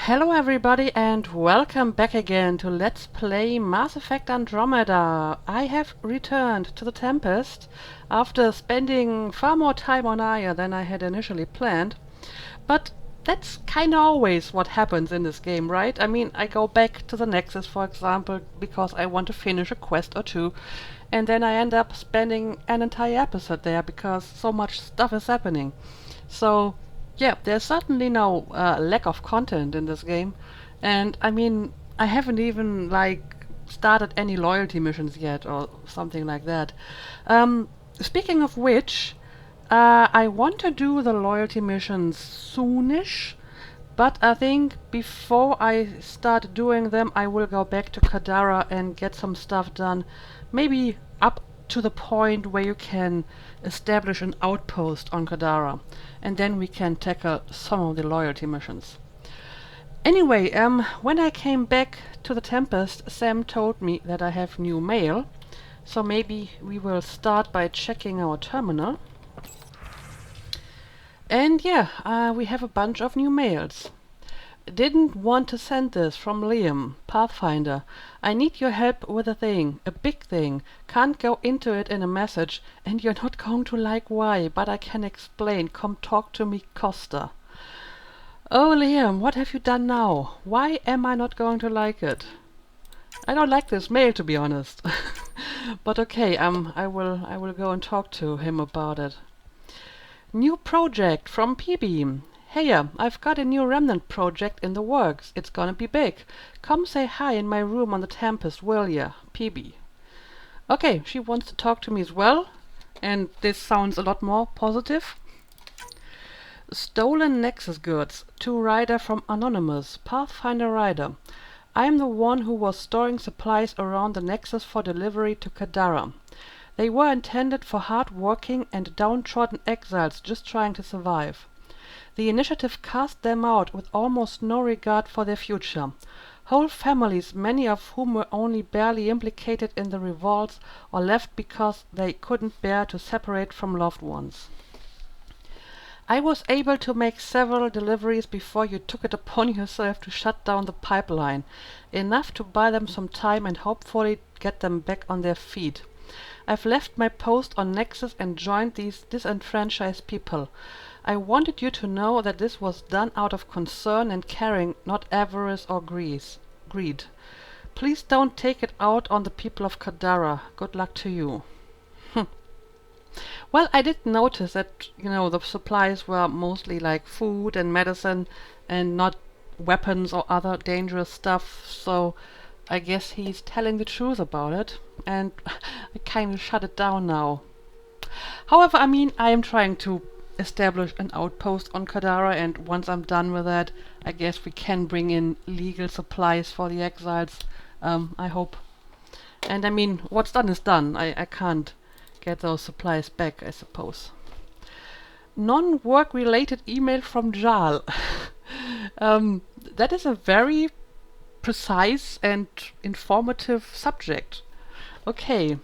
Hello everybody and welcome back again to Let's Play Mass Effect Andromeda. I have returned to the Tempest after spending far more time on Aya than I had initially planned. But that's kinda always what happens in this game, right? I mean, I go back to the Nexus, for example, because I want to finish a quest or two, and then I end up spending an entire episode there because so much stuff is happening. So yeah, there's certainly no lack of content in this game, and I mean, I haven't even started any loyalty missions yet or something like that. Speaking of which, I want to do the loyalty missions soonish, but I think before I start doing them, I will go back to Kadara and get some stuff done. Maybe up to the point where you can establish an outpost on Kadara, and then we can tackle some of the loyalty missions. Anyway, when I came back to the Tempest, Sam told me that I have new mail, so maybe we will start by checking our terminal. And yeah, we have a bunch of new mails. Didn't want to send this from Liam, Pathfinder. I need your help with a thing, a big thing. Can't go into it in a message, and you're not going to like why, but I can explain. Come talk to me, Costa. Oh, Liam, what have you done now? Why am I not going to like it? I don't like this mail, to be honest. But okay, I will go and talk to him about it. New project from P-Beam. Hey, I've got a new remnant project in the works. It's gonna be big. Come say hi in my room on the Tempest, will ya? PB. Okay, she wants to talk to me as well, and this sounds a lot more positive. Stolen Nexus goods. To Rider from Anonymous. Pathfinder Rider. I'm the one who was storing supplies around the Nexus for delivery to Kadara. They were intended for hard-working and downtrodden exiles just trying to survive. The initiative cast them out with almost no regard for their future. Whole families, many of whom were only barely implicated in the revolts or left because they couldn't bear to separate from loved ones. I was able to make several deliveries before you took it upon yourself to shut down the pipeline, enough to buy them some time and hopefully get them back on their feet. I've left my post on Nexus and joined these disenfranchised people. I wanted you to know that this was done out of concern and caring, not avarice or greed. Please don't take it out on the people of Kadara. Good luck to you. Well, I did notice that, the supplies were mostly like food and medicine and not weapons or other dangerous stuff, so I guess he's telling the truth about it, and I kind of shut it down now. However, I mean, I am trying to establish an outpost on Kadara, and once I'm done with that, I guess we can bring in legal supplies for the exiles, I hope. And I mean, what's done is done. I can't get those supplies back, I suppose. Non-work related email from Jaal. That is a very precise and informative subject. Okay.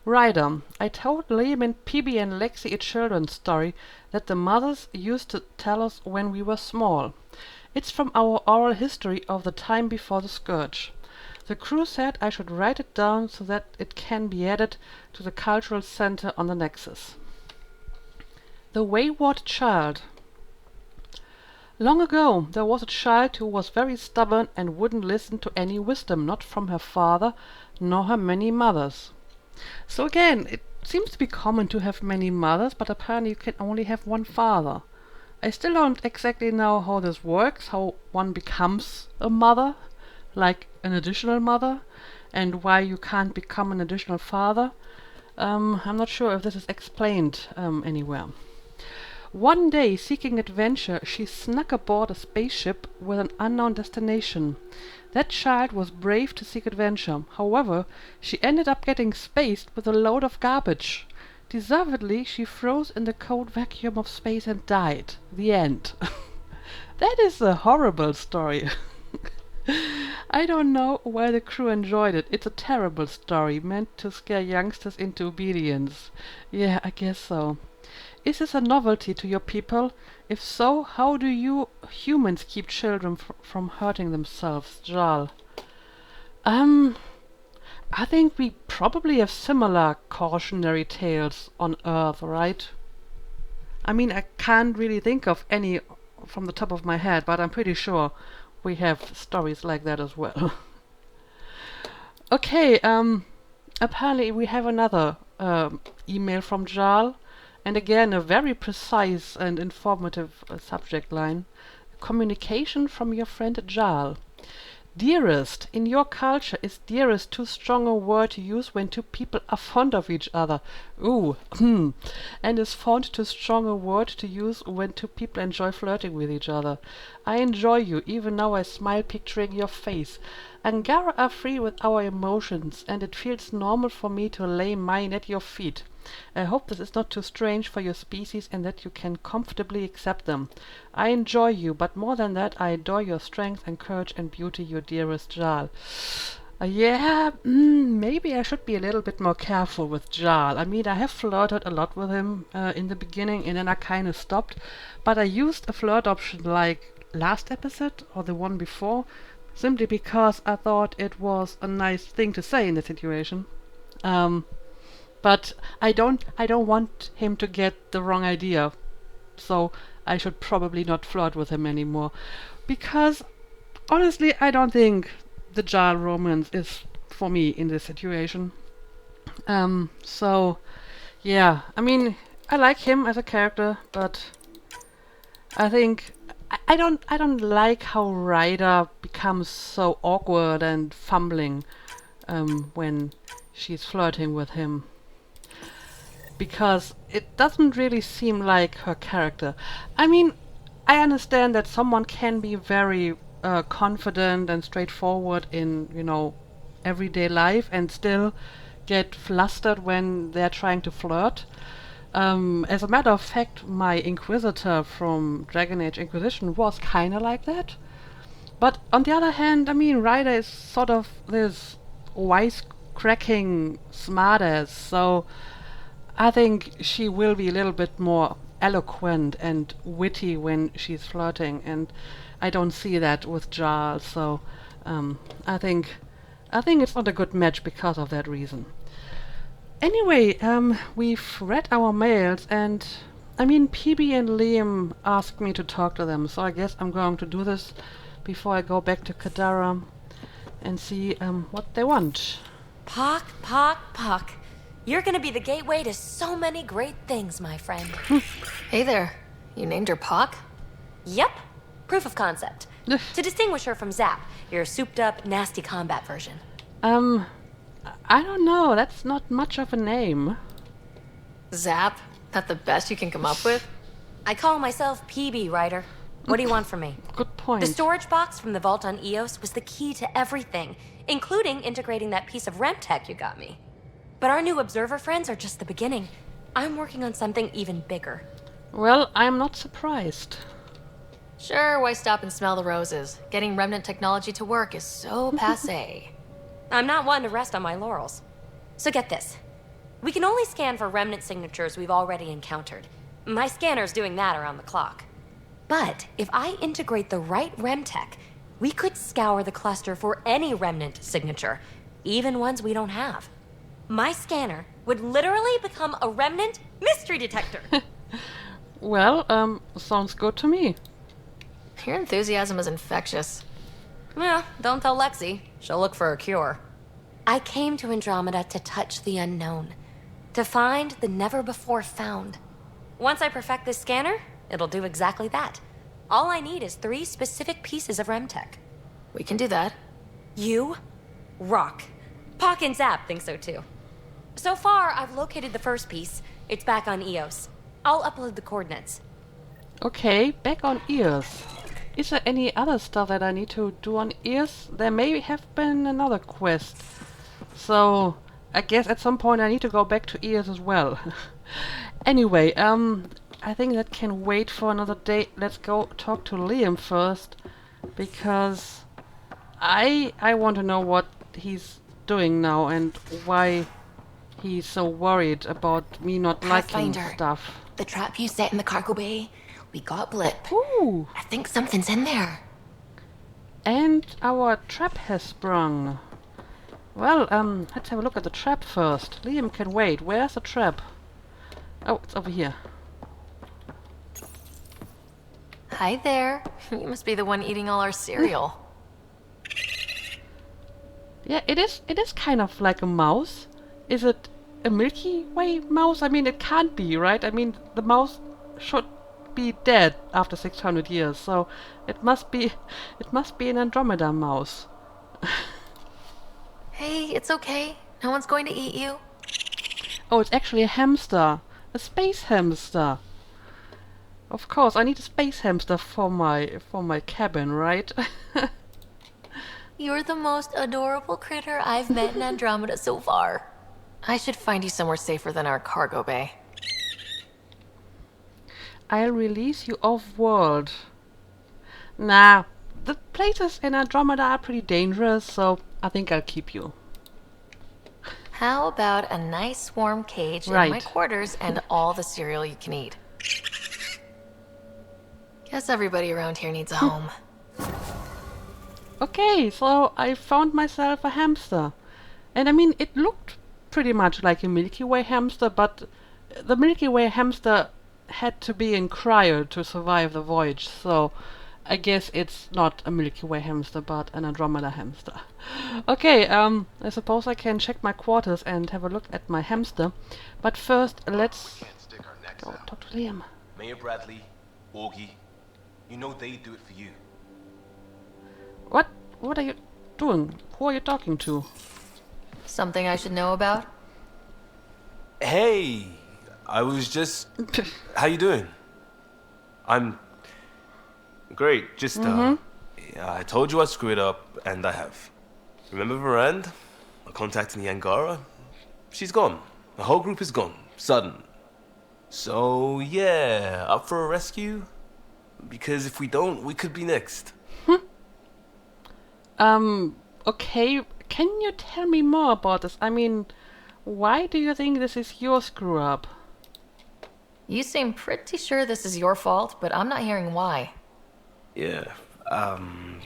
Ryder, I told Liam and Phoebe and Lexi a children's story that the mothers used to tell us when we were small. It's from our oral history of the time before the Scourge. The crew said I should write it down so that it can be added to the cultural center on the Nexus. The Wayward Child. Long ago there was a child who was very stubborn and wouldn't listen to any wisdom, not from her father nor her many mothers. So again, it seems to be common to have many mothers, but apparently you can only have one father. I still don't exactly know how this works, how one becomes a mother, like an additional mother, and why you can't become an additional father. I'm not sure if this is explained anywhere. One day, seeking adventure, she snuck aboard a spaceship with an unknown destination. That child was brave to seek adventure. However, she ended up getting spaced with a load of garbage. Deservedly, she froze in the cold vacuum of space and died. The end. That is a horrible story. I don't know why the crew enjoyed it. It's a terrible story, meant to scare youngsters into obedience. Yeah, I guess so. Is this a novelty to your people? If so, how do you humans keep children from hurting themselves? Jaal. Um, I think we probably have similar cautionary tales on Earth, right? I mean, I can't really think of any from the top of my head, but I'm pretty sure we have stories like that as well. Okay, apparently we have another email from Jaal, and again a very precise and informative subject line. Communication from your friend Jaal. Dearest, in your culture, is dearest too strong a word to use when two people are fond of each other? Ooh, and is fond too strong a word to use when two people enjoy flirting with each other? I enjoy you, even now I smile picturing your face. Angara are free with our emotions, and it feels normal for me to lay mine at your feet. I hope this is not too strange for your species and that you can comfortably accept them. I enjoy you, but more than that, I adore your strength and courage and beauty, your dearest Jaal. Maybe I should be a little bit more careful with Jaal. I mean, I have flirted a lot with him in the beginning, and then I kind of stopped. But I used a flirt option like last episode or the one before, simply because I thought it was a nice thing to say in the situation. But I don't want him to get the wrong idea. So I should probably not flirt with him anymore. Because honestly, I don't think the Jaal romance is for me in this situation. So yeah, I mean, I like him as a character, but I think I don't like how Ryder becomes so awkward and fumbling when she's flirting with him, because it doesn't really seem like her character. I mean, I understand that someone can be very confident and straightforward in, everyday life and still get flustered when they're trying to flirt. As a matter of fact, my Inquisitor from Dragon Age Inquisition was kinda like that. But on the other hand, I mean, Ryder is sort of this wisecracking smartass, so I think she will be a little bit more eloquent and witty when she's flirting, and I don't see that with Jaal, so I think it's not a good match because of that reason. Anyway, we've read our mails, and I mean, PB and Liam asked me to talk to them, so I guess I'm going to do this before I go back to Kadara and see what they want. Pock, Pock, Pock. You're gonna be the gateway to so many great things, my friend. Hey there. You named her Pock? Yep. Proof of concept. To distinguish her from Zap, your souped-up, nasty combat version. I don't know. That's not much of a name. Zap? That the best you can come up with? I call myself PB, Ryder. What do you want from me? Good point. The storage box from the vault on Eos was the key to everything, including integrating that piece of Remtech you got me. But our new observer friends are just the beginning. I'm working on something even bigger. Well, I'm not surprised. Sure, why stop and smell the roses? Getting remnant technology to work is so passé. I'm not one to rest on my laurels. So get this. We can only scan for remnant signatures we've already encountered. My scanner's doing that around the clock. But if I integrate the right Remtech, we could scour the cluster for any remnant signature, even ones we don't have. My scanner would literally become a remnant mystery detector. Well, sounds good to me. Your enthusiasm is infectious. Yeah, don't tell Lexi. She'll look for a cure. I came to Andromeda to touch the unknown, to find the never-before-found. Once I perfect this scanner, it'll do exactly that. All I need is 3 specific pieces of Remtech. We can do that. You rock. Pock and Zap think so too. So far, I've located the first piece. It's back on Eos. I'll upload the coordinates. Okay, back on Eos. Is there any other stuff that I need to do on Eos? There may have been another quest. So, I guess at some point I need to go back to Eos as well. Anyway, I think that can wait for another day. Let's go talk to Liam first, because I want to know what he's doing now and why He's so worried about me not liking Pathfinder. stuff. The trap you set in the cargo bay. We got blip. Ooh! I think something's in there. And our trap has sprung. Well, let's have a look at the trap first. Liam can wait. Where's the trap? Oh, it's over here. Hi there. You must be the one eating all our cereal. Yeah, it is kind of like a mouse. Is it a Milky Way mouse? I mean, it can't be, right? I mean, the mouse should be dead after 600 years, so it must be an Andromeda mouse. Hey, it's okay. No one's going to eat you. Oh, it's actually a hamster. A space hamster. Of course, I need a space hamster for my cabin, right? You're the most adorable critter I've met in Andromeda so far. I should find you somewhere safer than our cargo bay. I'll release you off-world. Nah, the places in Andromeda are pretty dangerous, so I think I'll keep you. How about a nice warm cage in Right. my quarters and all the cereal you can eat? Guess everybody around here needs a home. Okay, so I found myself a hamster. And I mean, it looked pretty much like a Milky Way hamster, but the Milky Way hamster had to be in cryo to survive the voyage, so I guess it's not a Milky Way hamster, but an Andromeda hamster. Okay, I suppose I can check my quarters and have a look at my hamster. But first, let's Can't stick our necks go out. talk to Liam. Mayor Bradley, Augie, you know they do it for you. What are you doing? Who are you talking to? Something I should know about? Hey, I was just. How you doing? I'm great. Just yeah, I told you I screwed up, and I have. Remember Varand? I contacted the Angara. She's gone. The whole group is gone. Sudden. So yeah, up for a rescue? Because if we don't, we could be next. Okay, can you tell me more about this? I mean, why do you think this is your screw up? You seem pretty sure this is your fault, but I'm not hearing why. Yeah,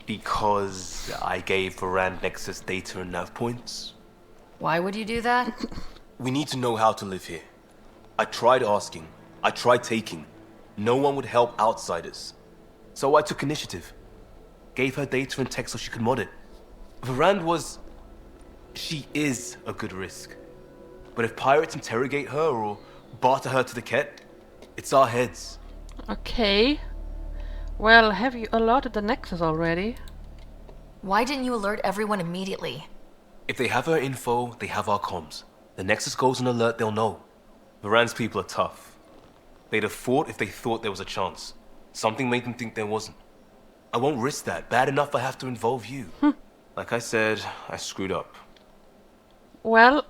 because I gave Varand Nexus data and nav points. Why would you do that? We need to know how to live here. I tried asking. I tried taking. No one would help outsiders. So I took initiative. Gave her data and tech so she could mod it. Varand was... She is a good risk. But if pirates interrogate her or barter her to the Ket, it's our heads. Okay. Well, have you alerted the Nexus already? Why didn't you alert everyone immediately? If they have her info, they have our comms. The Nexus goes on alert, they'll know. Varand's people are tough. They'd have fought if they thought there was a chance. Something made them think there wasn't. I won't risk that. Bad enough I have to involve you. Like I said, I screwed up. Well,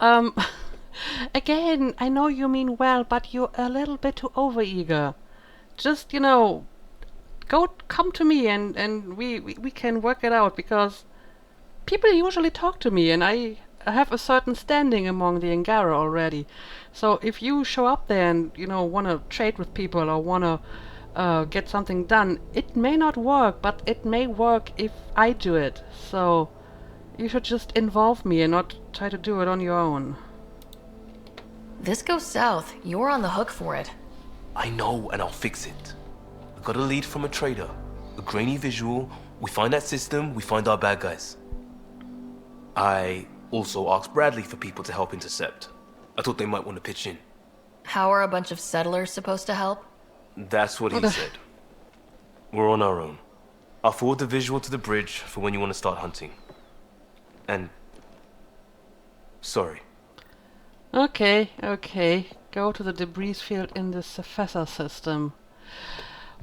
again, I know you mean well, but you're a little bit too overeager. Just, come to me and we can work it out, because people usually talk to me and I have a certain standing among the Angara already. So if you show up there and, want to trade with people or want to get something done, it may not work, but it may work if I do it. So you should just involve me and not try to do it on your own. This goes south. You're on the hook for it. I know, and I'll fix it. I got a lead from a trader. A grainy visual. We find that system, we find our bad guys. I also asked Bradley for people to help intercept. I thought they might want to pitch in. How are a bunch of settlers supposed to help? That's what he said. We're on our own. I'll forward the visual to the bridge for when you want to start hunting. And... sorry. Okay. Go to the debris field in the Cephasa system.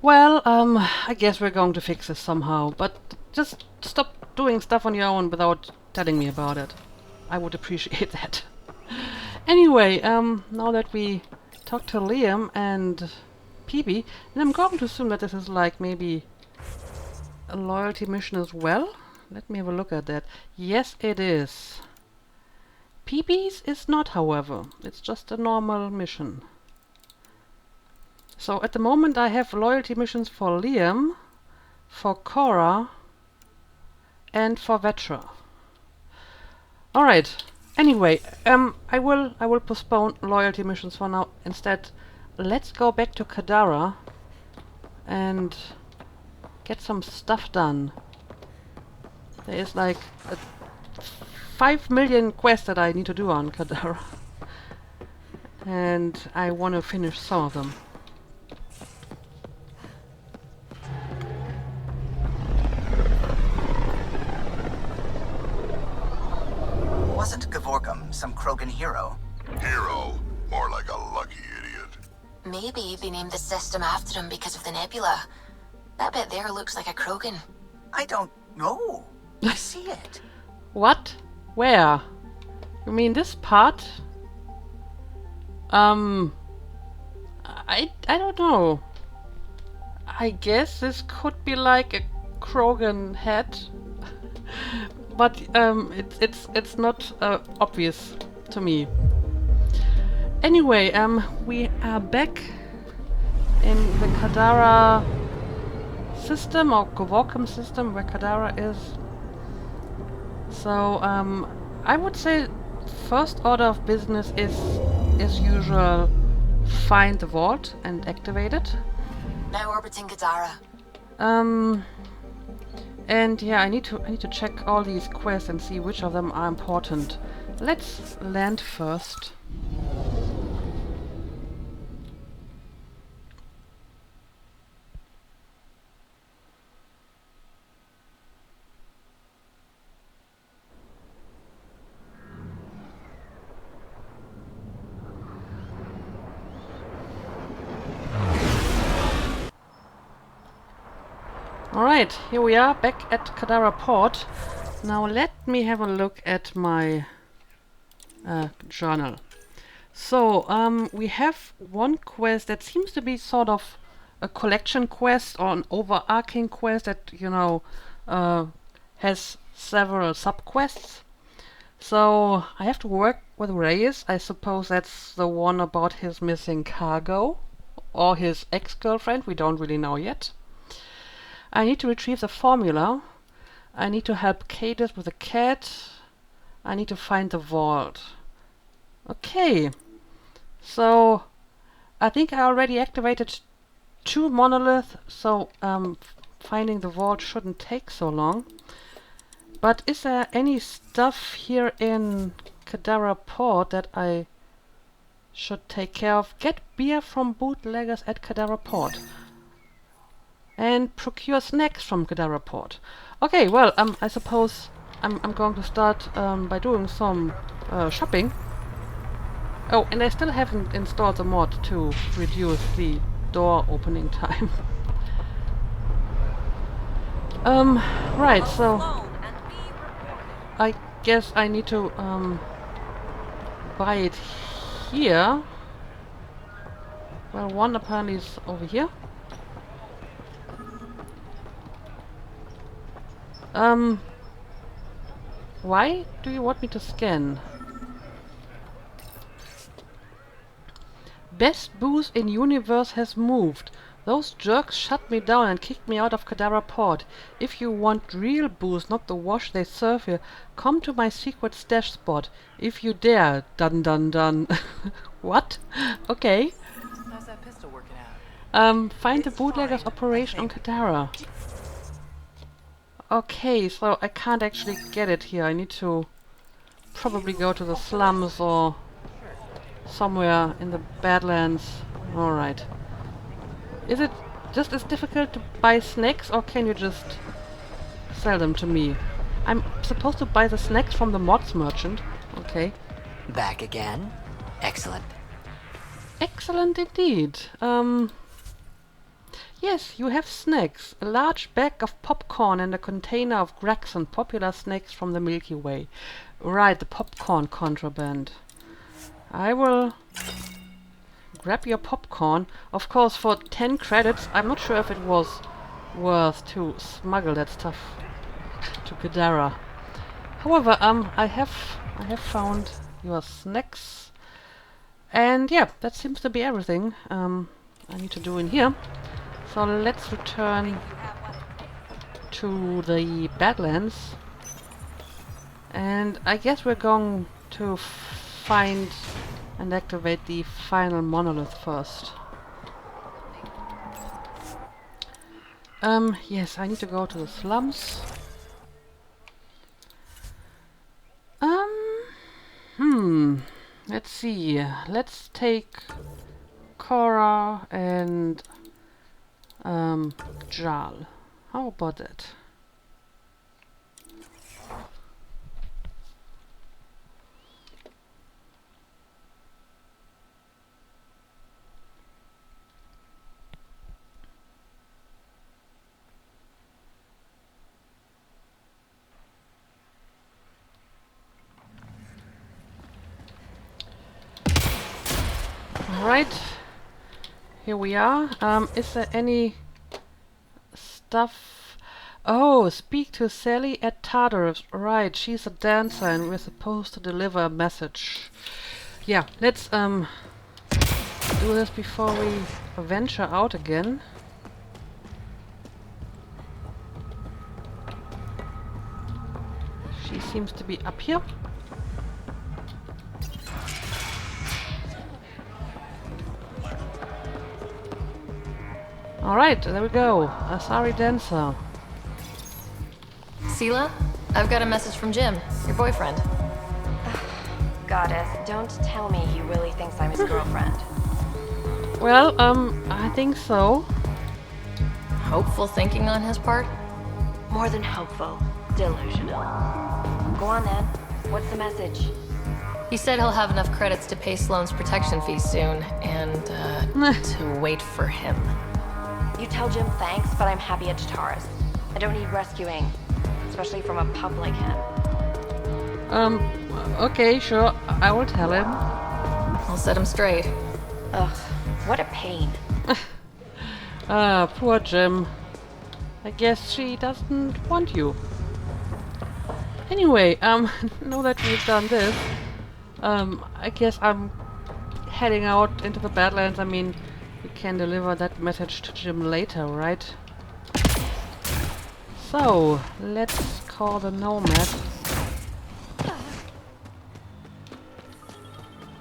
Well, I guess we're going to fix this somehow, but just stop doing stuff on your own without telling me about it. I would appreciate that. Anyway, now that we talked to Liam and Peebee, then I'm going to assume that this is like maybe a loyalty mission as well. Let me have a look at that. Yes, it is. PB's is not, however. It's just a normal mission. So at the moment I have loyalty missions for Liam, for Cora, and for Vetra. Alright. Anyway, I will postpone loyalty missions for now. Instead, let's go back to Kadara and get some stuff done. There is like 5 million quests that I need to do on Kadara. And I want to finish some of them. Wasn't Gavorkum some Krogan hero? Hero? More like a lucky idiot. Maybe they named the system after him because of the nebula. That bit there looks like a Krogan. I don't know. I see it. What? Where? You mean this part? I don't know. I guess this could be like a Krogan head. But it's not obvious to me. Anyway, we are back in the Kadara system, or Gavorkum system, where Kadara is. So I would say first order of business is, as usual, find the vault and activate it. Now orbiting Kadara. And yeah, I need to check all these quests and see which of them are important. Let's land first. Alright, here we are back at Kadara Port. Now let me have a look at my journal. So, we have one quest that seems to be sort of a collection quest or an overarching quest that, you know, has several sub-quests. So, I have to work with Reyes. I suppose that's the one about his missing cargo or his ex-girlfriend. We don't really know yet. I need to retrieve the formula. I need to help Cadis with the cat. I need to find the vault. Okay. So, I think I already activated 2 monoliths, so finding the vault shouldn't take so long. But is there any stuff here in Kadara Port that I should take care of? Get beer from bootleggers at Kadara Port. And procure snacks from Kadara Port. Okay, well, I suppose I'm going to start by doing some shopping. Oh, and I still haven't installed the mod to reduce the door opening time. Right, so I guess I need to buy it here. Well, one apparently is over here. Why do you want me to scan? Best booze in universe has moved. Those jerks shut me down and kicked me out of Kadara Port. If you want real booze, not the wash they serve here, come to my secret stash spot. If you dare. Dun dun dun. What? Okay. How's that pistol working out? Find the bootlegger's operation on Kadara. Okay, so I can't actually get it here. I need to probably go to the slums or somewhere in the Badlands. Alright. Is it just as difficult to buy snacks, or can you just sell them to me? I'm supposed to buy the snacks from the mods merchant. Okay. Back again? Excellent. Excellent indeed. Yes, you have snacks. A large bag of popcorn and a container of Graxon, popular snacks from the Milky Way. Right, the popcorn contraband. I will grab your popcorn. Of course, for 10 credits, I'm not sure if it was worth to smuggle that stuff to Kadara. However, I have found your snacks. And yeah, that seems to be everything I need to do in here. So let's return to the Badlands. And I guess we're going to find and activate the final monolith first. Yes, I need to go to the slums. Let's see. Let's take Cora and Jaal. How about that? Alright, here we are. Is there any stuff? Oh, speak to Sally at Tartarus. Right, she's a dancer and we're supposed to deliver a message. Yeah, let's do this before we venture out again. She seems to be up here. Alright, there we go. Asari dancer. Sela, I've got a message from Jim, your boyfriend. Goddess, don't tell me he really thinks I'm his girlfriend. Well, I think so. Hopeful thinking on his part? More than hopeful. Delusional. Go on then. What's the message? He said he'll have enough credits to pay Sloane's protection fee soon, and, to wait for him. You tell Jim thanks, but I'm happy at Tartarus. I don't need rescuing, especially from a pup like him. Okay, sure. I will tell him. I'll set him straight. Ugh, what a pain. Poor Jim. I guess she doesn't want you. Anyway, now that we've done this, I guess I'm heading out into the Badlands. I mean, we can deliver that message to Jim later, right? So, let's call the Nomad.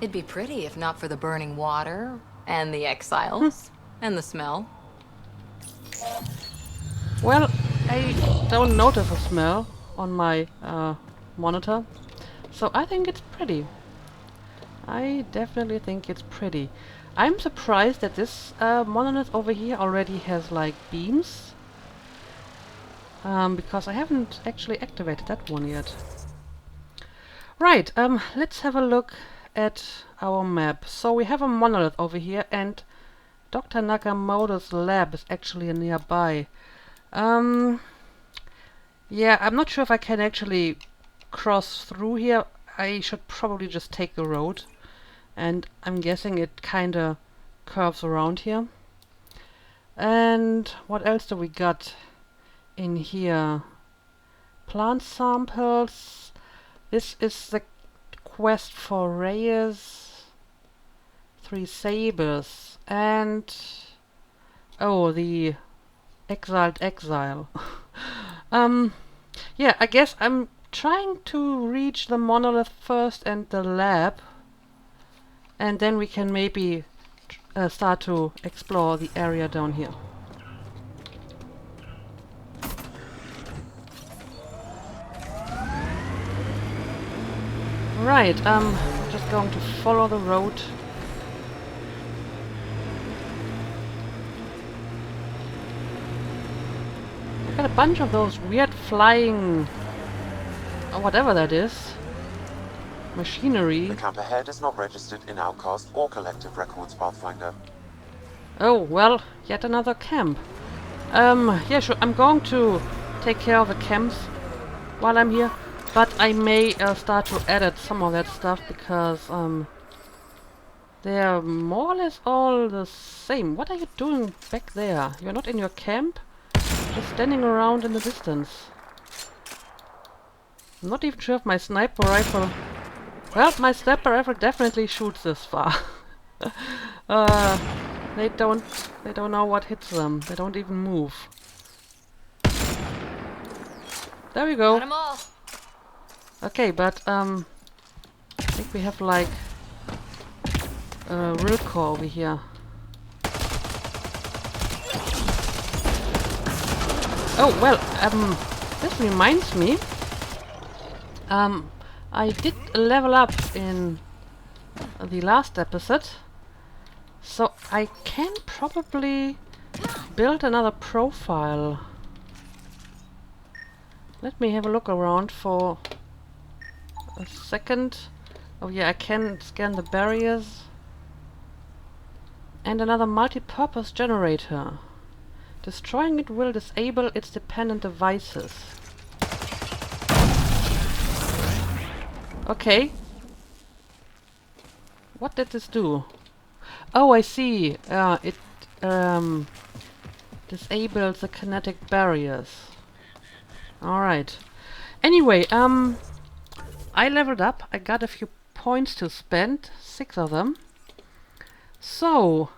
It'd be pretty if not for the burning water, and the exiles, and the smell. Well, I don't notice a smell on my monitor, so I think it's pretty. I definitely think it's pretty. I'm surprised that this monolith over here already has like beams, because I haven't actually activated that one yet. Right, let's have a look at our map. So we have a monolith over here, and Dr. Nakamoto's lab is actually nearby. Yeah, I'm not sure if I can actually cross through here. I should probably just take the road. And I'm guessing it kinda curves around here. And what else do we got in here? Plant samples. This is the quest for Reyes. 3 sabers. And oh, the exiled exile. Yeah, I guess I'm trying to reach the monolith first and the lab, and then we can maybe start to explore the area down here. Right, we're just going to follow the road. Got a bunch of those weird flying, whatever that is, machinery. The camp ahead is not registered in Outcast or Collective Records, Pathfinder. Oh, well, yet another camp. Yeah, sure, I'm going to take care of the camps while I'm here, but I may start to edit some of that stuff because, they're more or less all the same. What are you doing back there? You're not in your camp? Just standing around in the distance. I'm not even sure if my sniper rifle Well, my sniper rifle definitely shoots this far. They don't know what hits them. They don't even move. There we go. Got 'em all. Okay, but I think we have like real core over here. Oh well, this reminds me. I did level up in the last episode, so I can probably build another profile. Let me have a look around for a second. Oh yeah, I can scan the barriers. And another multi-purpose generator. Destroying it will disable its dependent devices. Okay. What did this do? Oh, I see. It disables the kinetic barriers. Alright. Anyway, I leveled up. I got a few points to spend. 6 of them. So,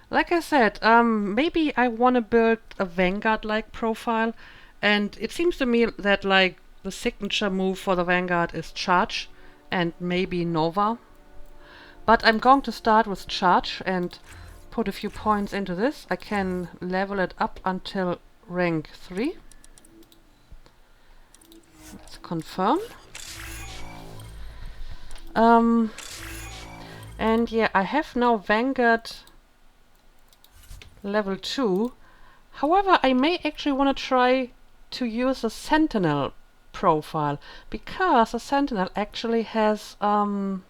like I said, maybe I want to build a Vanguard-like profile. And it seems to me that, like, the signature move for the Vanguard is Charge and maybe Nova. But I'm going to start with Charge and put a few points into this. I can level it up until rank 3. Let's confirm. And yeah, I have now Vanguard level 2. However, I may actually want to try to use a Sentinel profile, because a Sentinel actually has I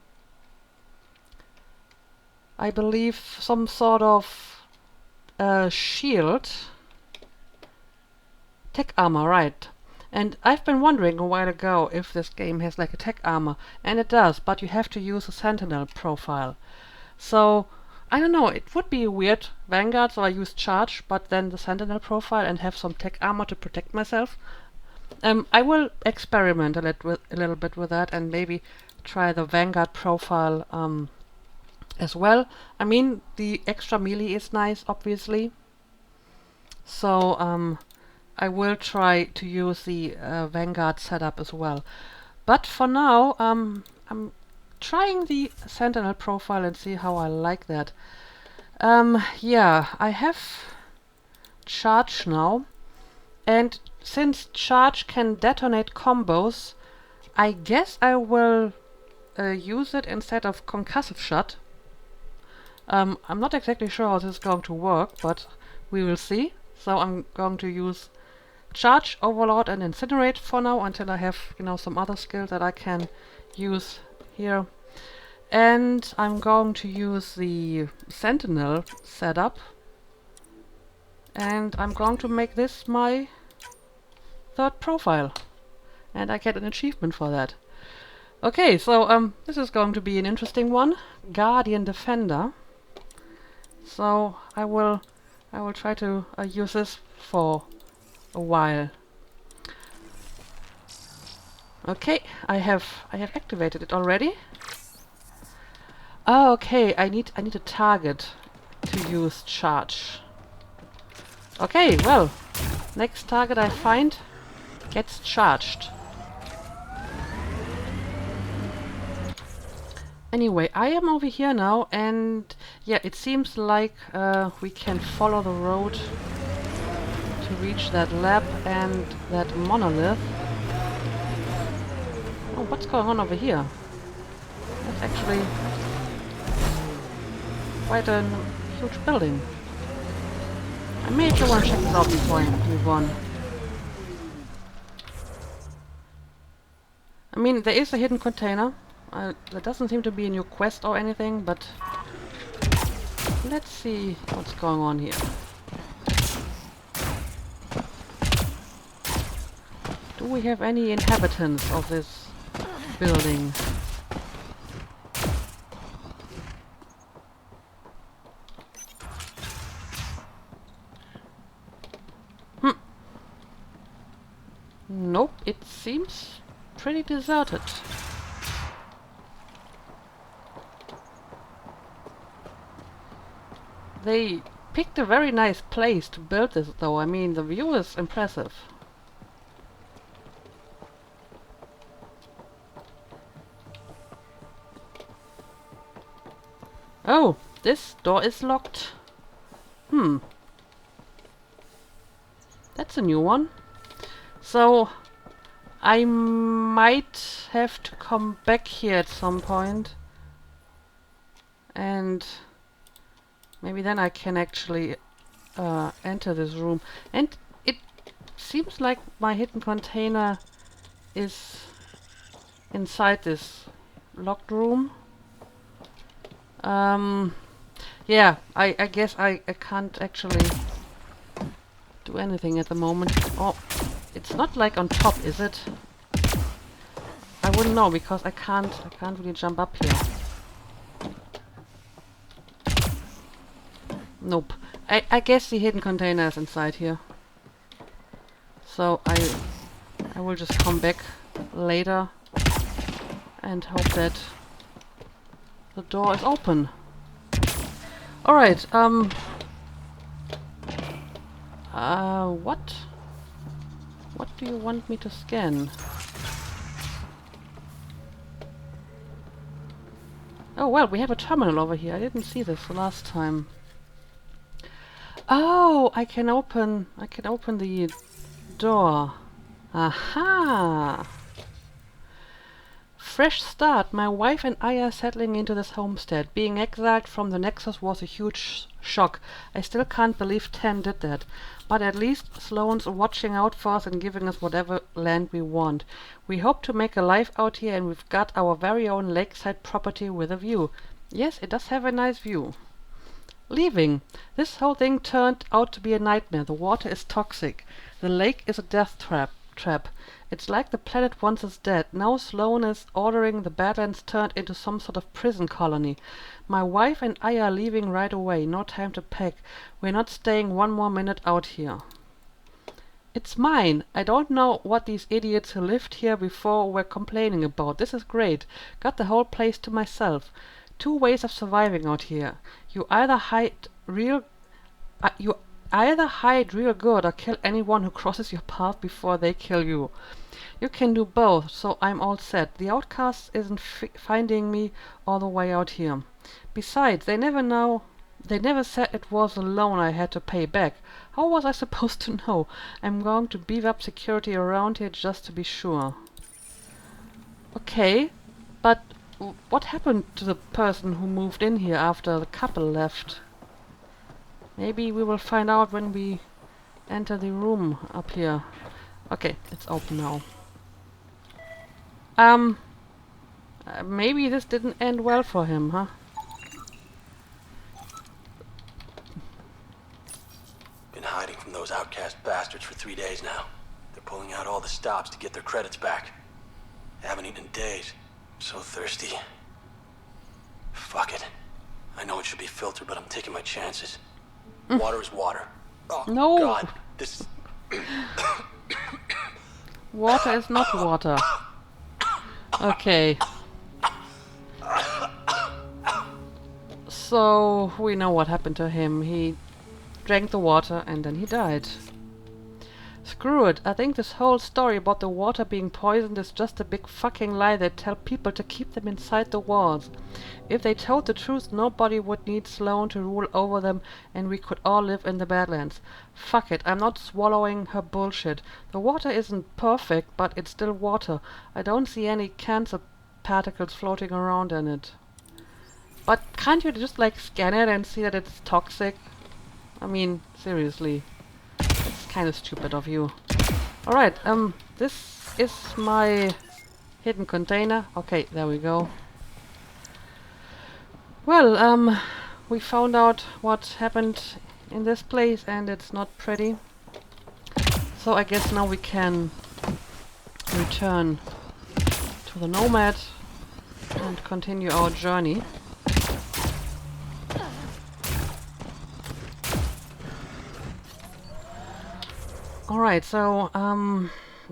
believe some sort of shield. Tech armor, right. And I've been wondering a while ago if this game has like a tech armor, and it does, but you have to use a Sentinel profile. So, I don't know, it would be weird Vanguard, so I use Charge, but then the Sentinel profile and have some tech armor to protect myself. I will experiment a little bit with that and maybe try the Vanguard profile as well. I mean, the extra melee is nice, obviously. So, I will try to use the Vanguard setup as well. But for now, I'm trying the Sentinel profile and see how I like that. Yeah, I have Charge now. And since Charge can detonate combos, I guess I will use it instead of Concussive Shot. I'm not exactly sure how this is going to work, but we will see. So I'm going to use Charge, Overload and Incinerate for now until I have, you know, some other skills that I can use here. And I'm going to use the Sentinel setup. And I'm going to make this my 3rd profile. And I get an achievement for that. Okay, so this is going to be an interesting one. Guardian Defender. So I will try to use this for a while. Okay, I have activated it already. Oh, okay, I need a target to use Charge. Okay, well, next target I find gets charged. Anyway, I am over here now, and yeah, it seems like we can follow the road to reach that lab and that monolith. Oh, what's going on over here? That's actually quite a huge building. I may actually want to check this out before I move on. I mean, there is a hidden container. That doesn't seem to be a new quest or anything, but let's see what's going on here. Do we have any inhabitants of this building? Nope, it seems pretty deserted. They picked a very nice place to build this, though. I mean, the view is impressive. Oh, this door is locked. That's a new one. So, I might have to come back here at some point. And maybe then I can actually enter this room. And it seems like my hidden container is inside this locked room. Yeah, I guess I can't actually do anything at the moment. Oh, it's not like on top, is it? I wouldn't know because I can't really jump up here. Nope. I guess the hidden container is inside here. So I will just come back later and hope that the door is open. Alright, what? What do you want me to scan? Oh well, we have a terminal over here. I didn't see this the last time. Oh, I can open the door. Aha! Fresh start. My wife and I are settling into this homestead. Being exiled from the Nexus was a huge shock. I still can't believe 10 did that. But at least Sloane's watching out for us and giving us whatever land we want. We hope to make a life out here, and we've got our very own lakeside property with a view. Yes, it does have a nice view. Leaving. This whole thing turned out to be a nightmare. The water is toxic. The lake is a death trap. It's like the planet wants us dead. Now Sloane is ordering the Badlands turned into some sort of prison colony. My wife and I are leaving right away. No time to pack. We're not staying one more minute out here. It's mine. I don't know what these idiots who lived here before were complaining about. This is great. Got the whole place to myself. 2 ways of surviving out here. You either hide real good or kill anyone who crosses your path before they kill you. You can do both, so I'm all set. The outcast isn't finding me all the way out here. Besides, they never said it was a loan I had to pay back. How was I supposed to know? I'm going to beef up security around here just to be sure. Okay, but what happened to the person who moved in here after the couple left? Maybe we will find out when we enter the room up here. Okay, it's open now. Maybe this didn't end well for him, huh? Been hiding from those outcast bastards for 3 days now. They're pulling out all the stops to get their credits back. Haven't eaten in days. So thirsty. Fuck it. I know it should be filtered, but I'm taking my chances. Water is water. Oh, no. God, this... Water is not water. Okay. So, we know what happened to him. He drank the water and then he died. Screw it. I think this whole story about the water being poisoned is just a big fucking lie they tell people to keep them inside the walls. If they told the truth, nobody would need Sloane to rule over them and we could all live in the Badlands. Fuck it. I'm not swallowing her bullshit. The water isn't perfect, but it's still water. I don't see any cancer particles floating around in it. But can't you just like scan it and see that it's toxic? I mean, seriously. It's kind of stupid of you. Alright, this is my hidden container. Okay, there we go. Well, we found out what happened in this place and it's not pretty. So I guess now we can return to the Nomad and continue our journey. Alright, so,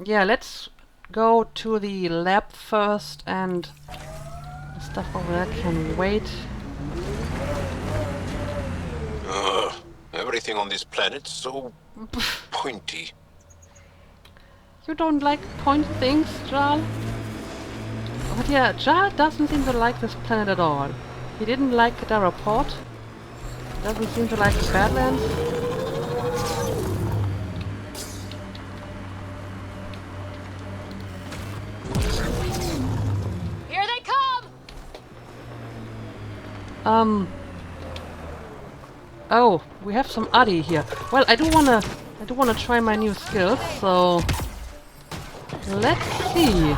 yeah, let's go to the lab first, and the stuff over there can wait. everything on this planet so pointy. You don't like pointy things, Jaal? But yeah, Jaal doesn't seem to like this planet at all. He didn't like Kadara Port. Doesn't seem to like the Badlands. Here they come! Oh, we have some Addy here. Well, I do wanna try my new skills, so let's see.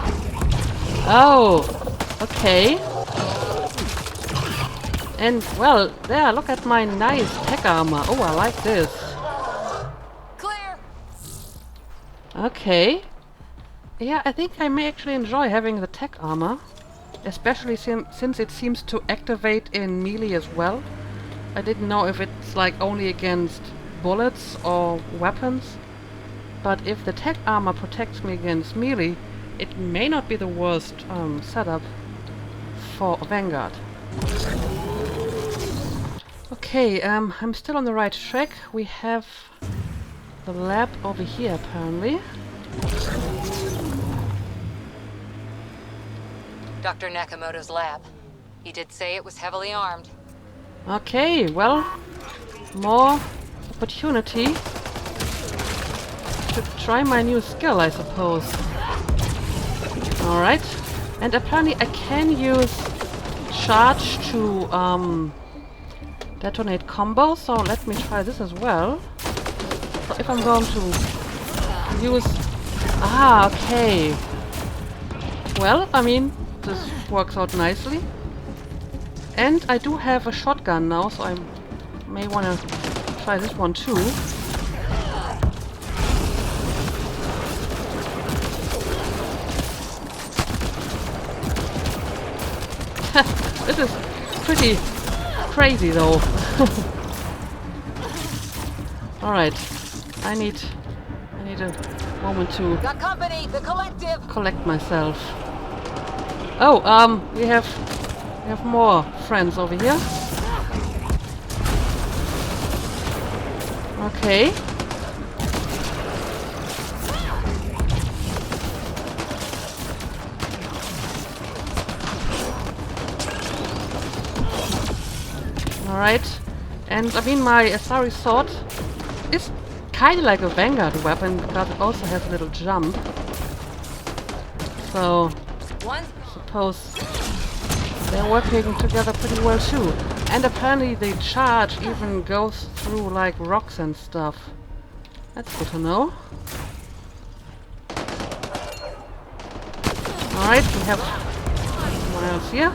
Oh, okay. And well, there, look at my nice tech armor. Oh, I like this. Clear! Okay. Yeah, I think I may actually enjoy having the tech armor. Especially since it seems to activate in melee as well. I didn't know if it's like only against bullets or weapons. But if the tech armor protects me against melee, it may not be the worst setup for Vanguard. Okay, I'm still on the right track. We have the lab over here, apparently. Dr. Nakamoto's lab. He did say it was heavily armed. Okay, well, more opportunity to try my new skill, I suppose. Alright, and apparently I can use charge to detonate combos, so let me try this as well. So if I'm going to use... Ah, okay. Well, I mean, this works out nicely. And I do have a shotgun now, so I may want to try this one too. This is pretty crazy though. Alright. I need a moment to Got company, the collective. collect myself. Oh, we have more friends over here. Okay. Alright. And I mean, my Asari sword is kind of like a Vanguard weapon because it also has a little jump. So, I suppose they're working together pretty well too. And apparently the charge even goes through like rocks and stuff. That's good to know. Alright, we have someone else here.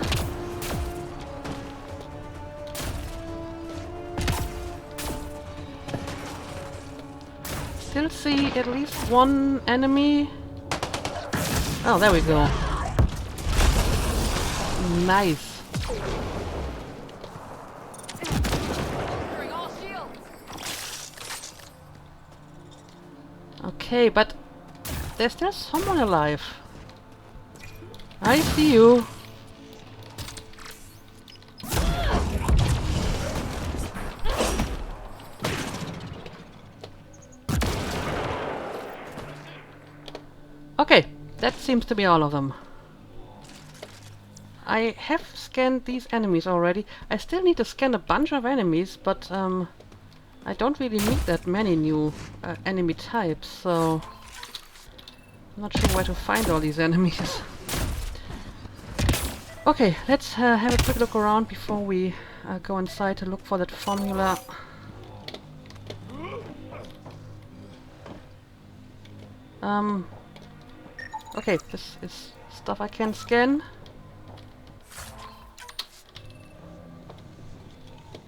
Still see at least one enemy. Oh, there we go. Nice. Okay, but there's still someone alive. I see you. Okay, that seems to be all of them. I have scanned these enemies already. I still need to scan a bunch of enemies, but I don't really meet that many new enemy types, so I'm not sure where to find all these enemies. Okay, let's have a quick look around before we go inside to look for that formula. Okay, this is stuff I can scan.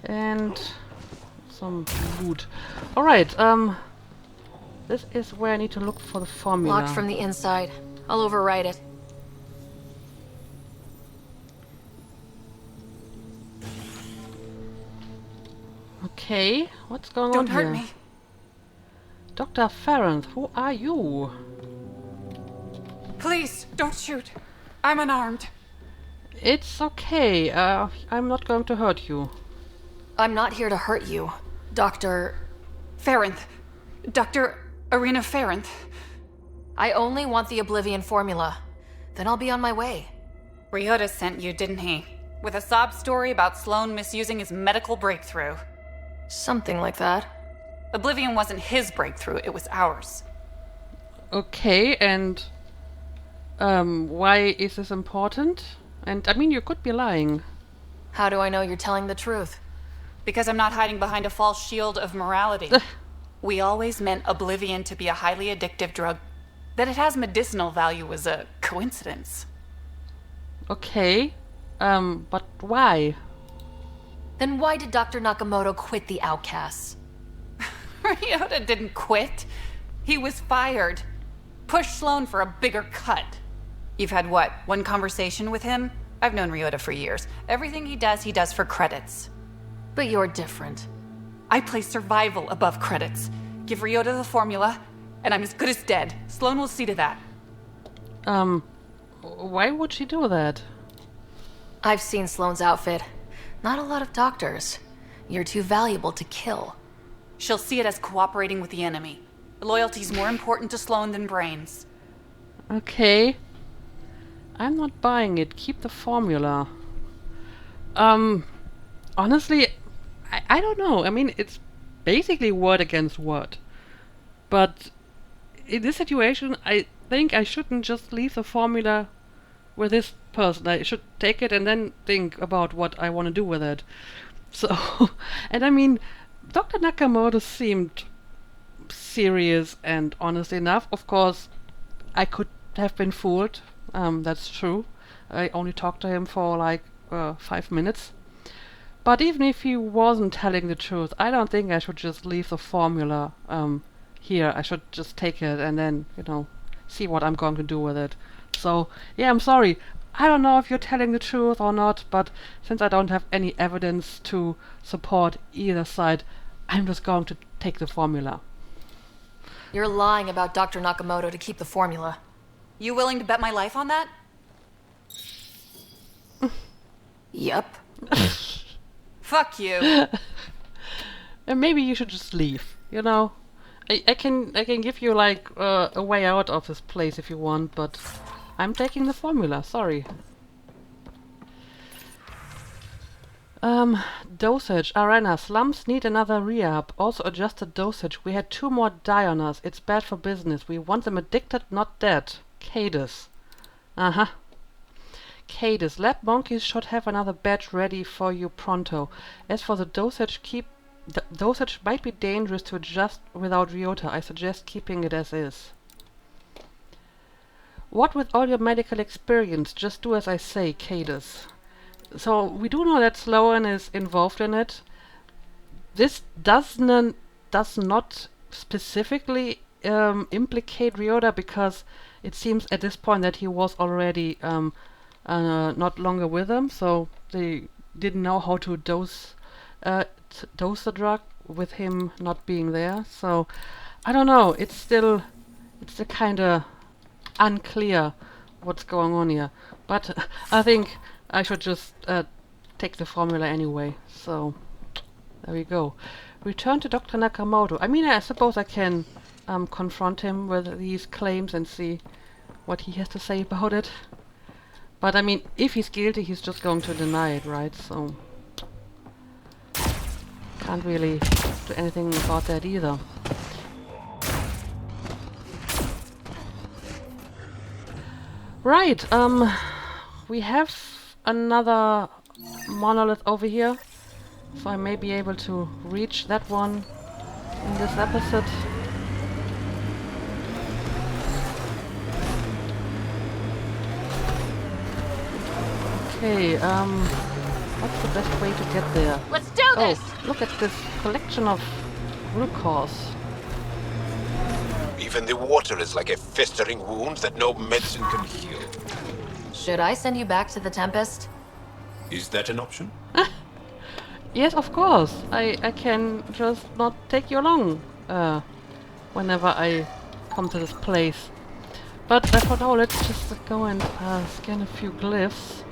And some loot. Alright, this is where I need to look for the formula. Locked from the inside. I'll override it. Okay, what's going on here? Don't hurt me. Dr. Farron, who are you? Please, don't shoot. I'm unarmed. It's okay. I'm not going to hurt you. I'm not here to hurt you. Doctor... Farinth. Dr. Arena Farinth. I only want the Oblivion formula. Then I'll be on my way. Ryota sent you, didn't he? With a sob story about Sloan misusing his medical breakthrough. Something like that. Oblivion wasn't his breakthrough, it was ours. Okay, and why is this important? And I mean, you could be lying. How do I know you're telling the truth? Because I'm not hiding behind a false shield of morality. We always meant Oblivion to be a highly addictive drug. That it has medicinal value was a coincidence. Okay, but why? Then why did Dr. Nakamoto quit the Outcasts? Ryota didn't quit. He was fired. Pushed Sloan for a bigger cut. You've had what, one conversation with him? I've known Ryota for years. Everything he does for credits. But you're different. I place survival above credits. Give Ryota the formula, and I'm as good as dead. Sloan will see to that. Why would she do that? I've seen Sloan's outfit. Not a lot of doctors. You're too valuable to kill. She'll see it as cooperating with the enemy. Loyalty's more important to Sloan than brains. Okay. I'm not buying it. Keep the formula. Honestly, I don't know. I mean, it's basically word against word. But in this situation, I think I shouldn't just leave the formula with this person. I should take it and then think about what I want to do with it. So, and I mean, Dr. Nakamoto seemed serious and honest enough. Of course, I could have been fooled. That's true. I only talked to him for like 5 minutes. But even if he wasn't telling the truth, I don't think I should just leave the formula here. I should just take it and then, you know, see what I'm going to do with it. So, yeah, I'm sorry. I don't know if you're telling the truth or not, but since I don't have any evidence to support either side, I'm just going to take the formula. You're lying about Dr. Nakamoto to keep the formula. You willing to bet my life on that? Yep. Fuck you. And maybe you should just leave, you know? I can give you like a way out of this place if you want, but I'm taking the formula, sorry. Dosage. Arena. Slums need another re-up. Also adjusted dosage. We had 2 more die on us. It's bad for business. We want them addicted, not dead. Cadis. Uh-huh. Cadis. Lab monkeys should have another batch ready for you pronto. As for the dosage, the dosage might be dangerous to adjust without Ryota. I suggest keeping it as is. What with all your medical experience? Just do as I say, Cadis. So, we do know that Sloan is involved in it. This does not specifically implicate Ryota, because it seems at this point that he was already not longer with them, so they didn't know how to dose the drug with him not being there. So, I don't know. It's still kind of unclear what's going on here. But I think I should just take the formula anyway. So, there we go. Return to Dr. Nakamoto. I mean, I suppose I can confront him with these claims and see what he has to say about it. But I mean, if he's guilty, he's just going to deny it, right? So, can't really do anything about that either. Right, we have another monolith over here, so I may be able to reach that one in this episode. Okay, what's the best way to get there? Let's do this! Oh, look at this collection of glucose. Even the water is like a festering wound that no medicine can heal. Should I send you back to the Tempest? Is that an option? Yes, of course. I can just not take you along whenever I come to this place. But for now, let's just go and scan a few glyphs.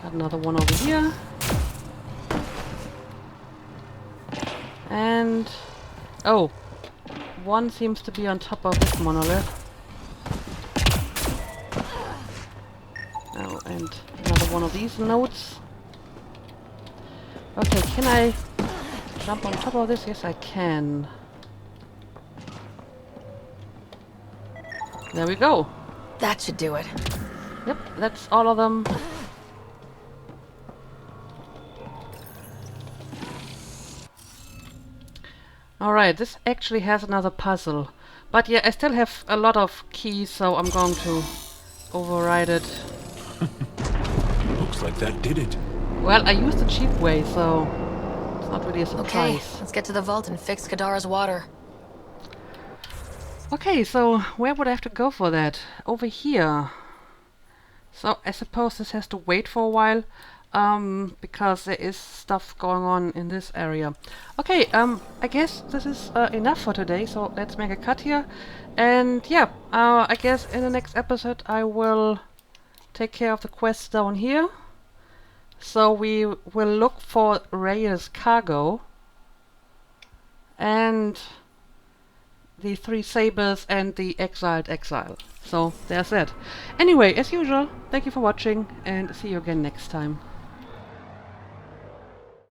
Got another one over here. And... oh! One seems to be on top of this monolith. Oh, and another one of these nodes. Okay, can I jump on top of this? Yes, I can. There we go. That should do it. Yep, that's all of them. Alright, this actually has another puzzle. But yeah, I still have a lot of keys, so I'm going to override it. Looks like that did it. Well, I used the cheap way, so it's not really a surprise. Okay, let's get to the vault and fix Kadara's water. Okay, so where would I have to go for that? Over here. So I suppose this has to wait for a while, because there is stuff going on in this area. Okay, I guess this is enough for today, so let's make a cut here. And yeah, I guess in the next episode I will take care of the quest down here. So we will look for Reyes' cargo and the 3 sabers and the exiled exile. So there's that. Anyway, as usual, thank you for watching and see you again next time.